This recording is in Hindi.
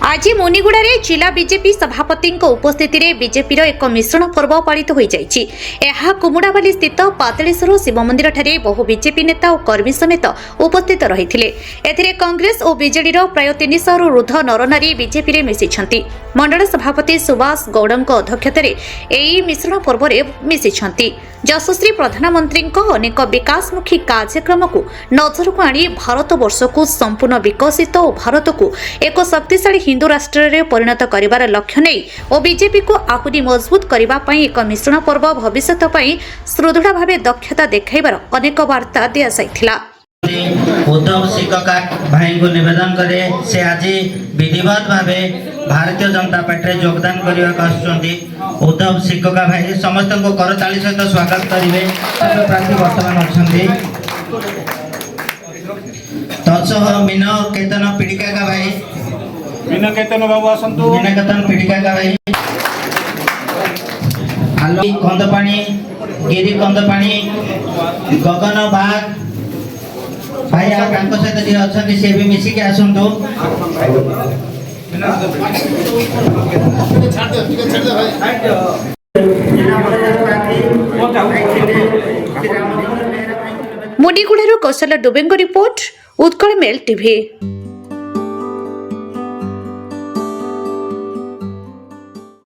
आज मुनिगुड़ा जिला बीजेपी सभापति उपस्थित बीजेपी एक मिश्रण पर्व पालित हो कुमुड़ावाली स्थित पातळेश्वर शिव मंदिर ठारे बहु बीजेपी नेता और कर्मी समेत उपस्थित रही कांग्रेस और बीजेडी प्राय 300 रु ऊर्ध नरनारी बीजेपी में मिशिंट मंडल सभापति सुभाष गौड़ अध्यक्षतार यह मिश्रण पर्व मिशिंट यशस्वी प्रधानमंत्री अनेक विकासमुखी कार्यक्रम को नजर को आनी भारत वर्ष को संपूर्ण विकसित और भारत को एक शक्तिशाली हिंदू राष्ट्र में परिणत कर लक्ष्य नहीं और बीजेपी को आहरी मजबूत करने एक मिश्रण पर्व भविष्य सुदृढ़ भाव दक्षता देखाइबार अनेक वार्ता दिया जाइथिला। उद्धव शिक्षक भाई को निवेदन करे से आज विधिवत भाव भारतीय जनता पार्टी योगदान करने उद्धव शिक्षक भाई समस्त को करताली सहित स्वागत करेंगे। प्रार्थी वर्तमान अच्छा तत्सह मीन केतन पीड़िका का भाई मीन केतन बाबू आसतु मीन केतन पीड़िका का भाई आलो कंदपाणी गिरी कंदपाणी गगन बाग भाई आप सहित जी अच्छा सी भी मिसिक आसतु मुनिगुड़ा कौशल डुबे रिपोर्ट उत्कल मेल टीवी।